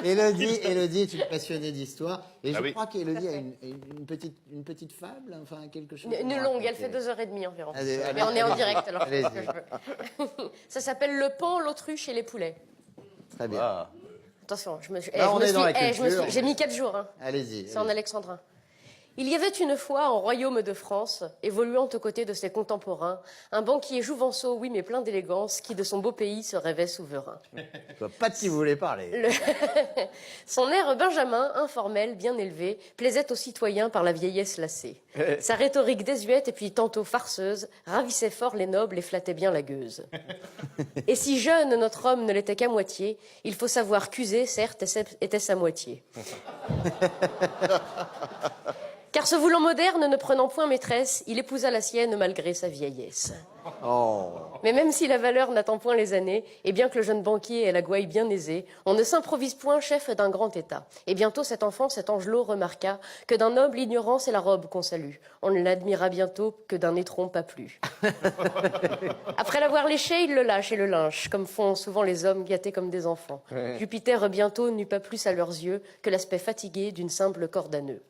Élodie est une passionnée d'histoire. Et je oui. crois qu'Élodie a une petite fable, enfin quelque chose. Une longue, elle fait 2h30 environ. Allez, Mais on est en direct, alors je allez-y. fais ce que je veux. Ça s'appelle Le Pan, l'Autruche et les poulets. Très bien. Ah. Attention, Là, on est dans la culture. j'ai mis 4 jours. Hein. Allez-y. C'est en alexandrin. Il y avait une fois, en royaume de France, évoluant aux côtés de ses contemporains, un banquier jouvenceau, oui, mais plein d'élégance, qui de son beau pays se rêvait souverain. Je vois pas de qui vous voulez parler. Son air benjamin, informel, bien élevé, plaisait aux citoyens par la vieillesse lassée. Sa rhétorique désuète et puis tantôt farceuse ravissait fort les nobles et flattait bien la gueuse. Et si jeune notre homme ne l'était qu'à moitié, il faut savoir qu'user, certes, était sa moitié. Car se voulant moderne, ne prenant point maîtresse, il épousa la sienne malgré sa vieillesse. Oh. Mais même si la valeur n'attend point les années, et bien que le jeune banquier ait la gouaille bien aisée, on ne s'improvise point chef d'un grand état. Et bientôt cet enfant, cet angelot, remarqua que d'un noble ignorance est la robe qu'on salue. On ne l'admira bientôt que d'un étron pas plus. Après l'avoir léché, il le lâche et le lynche, comme font souvent les hommes gâtés comme des enfants. Jupiter bientôt n'eut pas plus à leurs yeux que l'aspect fatigué d'une simple corde à nœuds.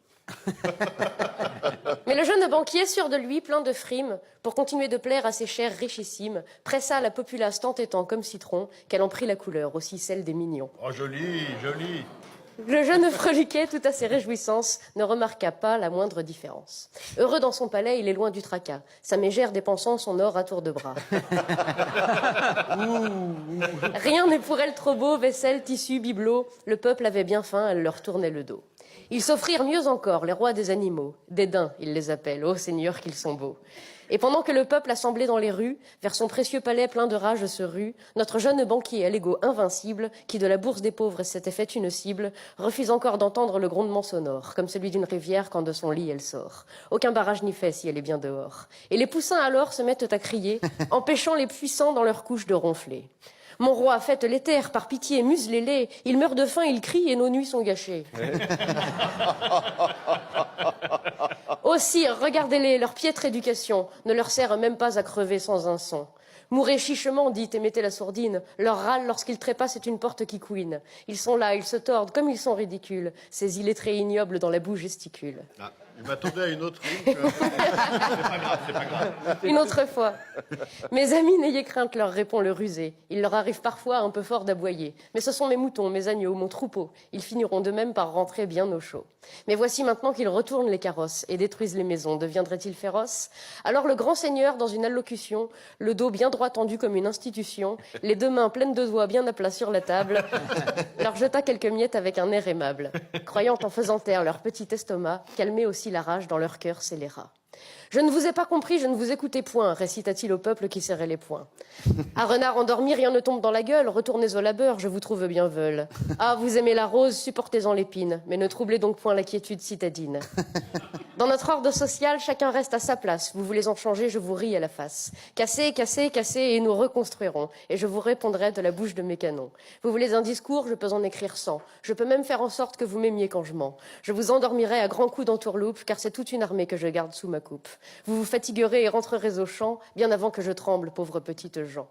Mais le jeune banquier, sûr de lui, plein de frimes, pour continuer de plaire à ses chers richissimes, pressa la populace tant et tant comme citron, qu'elle en prit la couleur, aussi celle des mignons. Oh, joli, joli. Le jeune freliquet, tout à ses réjouissances, ne remarqua pas la moindre différence. Heureux dans son palais, il est loin du tracas, sa mégère dépensant son or à tour de bras. Rien n'est pour elle trop beau, vaisselle, tissu, bibelot, le peuple avait bien faim, elle leur tournait le dos. Ils s'offrirent mieux encore, les rois des animaux. Des daims, ils les appellent, ô seigneurs qu'ils sont beaux. Et pendant que le peuple assemblé dans les rues, vers son précieux palais plein de rage se rue, notre jeune banquier à l'ego invincible, qui de la bourse des pauvres s'était fait une cible, refuse encore d'entendre le grondement sonore, comme celui d'une rivière quand de son lit elle sort. Aucun barrage n'y fait si elle est bien dehors. Et les poussins alors se mettent à crier, empêchant les puissants dans leur couche de ronfler. Mon roi, faites les taire, par pitié, muselez-les. Ils meurent de faim, ils crient et nos nuits sont gâchées. Ô sire, regardez-les, leur piètre éducation ne leur sert même pas à crever sans un son. Mourez chichement, dites, et mettez la sourdine. Leur râle, lorsqu'ils trépassent, c'est une porte qui couine. Ils sont là, ils se tordent, comme ils sont ridicules. Ces illettrés ignobles dans la boue gesticulent. Ah, je m'attendais à une autre ligne. C'est pas grave. Une autre fois. Mes amis, n'ayez crainte, leur répond le rusé. Il leur arrive parfois un peu fort d'aboyer. Mais ce sont mes moutons, mes agneaux, mon troupeau. Ils finiront de même par rentrer bien au chaud. Mais voici maintenant qu'ils retournent les carrosses et détruisent les maisons. Deviendraient-ils féroces? Alors le grand seigneur, dans une allocution, le dos bien droit tendu comme une institution, les deux mains pleines de doigts bien à plat sur la table, leur jeta quelques miettes avec un air aimable, croyant en faisant taire leur petit estomac, calmer aussi la rage dans leur cœur scélérat. « Je ne vous ai pas compris, je ne vous écoutais point », récita-t-il au peuple qui serrait les poings. « À renard endormi, rien ne tombe dans la gueule, retournez au labeur, je vous trouve bien veule. Ah, vous aimez la rose, supportez-en l'épine, mais ne troublez donc point la quiétude citadine. Dans notre ordre social, chacun reste à sa place, vous voulez en changer, je vous ris à la face. Cassez, cassez, cassez, et nous reconstruirons, et je vous répondrai de la bouche de mes canons. Vous voulez un discours, je peux en écrire 100, je peux même faire en sorte que vous m'aimiez quand je mens. Je vous endormirai à grands coups d'entourloupe, car c'est toute une armée que je garde sous ma coupe. Vous vous fatiguerez et rentrerez au champ, bien avant que je tremble, pauvre petite Jean.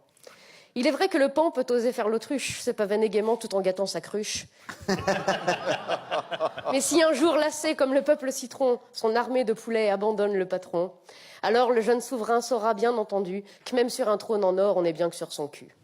Il est vrai que le pan peut oser faire l'autruche, se pavaner gaiement tout en gâtant sa cruche. Mais si un jour, lassé comme le peuple citron, son armée de poulets abandonne le patron, alors le jeune souverain saura bien entendu que même sur un trône en or, on est bien que sur son cul.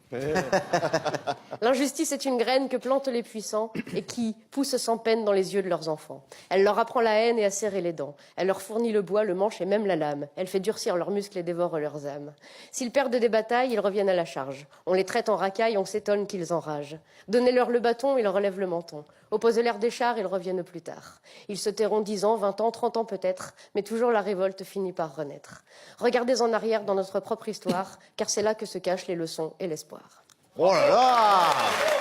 L'injustice est une graine que plantent les puissants et qui pousse sans peine dans les yeux de leurs enfants. Elle leur apprend la haine et à serrer les dents. Elle leur fournit le bois, le manche et même la lame. Elle fait durcir leurs muscles et dévore leurs âmes. S'ils perdent des batailles, ils reviennent à la charge. On les traite en racailles, on s'étonne qu'ils enragent. Donnez-leur le bâton, ils relèvent le menton. Opposez-leur des chars, ils reviennent plus tard. Ils se tairont 10 ans, 20 ans, 30 ans peut-être, mais toujours la révolte finit par renaître. Regardez en arrière dans notre propre histoire, car c'est là que se cachent les leçons et l'espoir. Oh là là!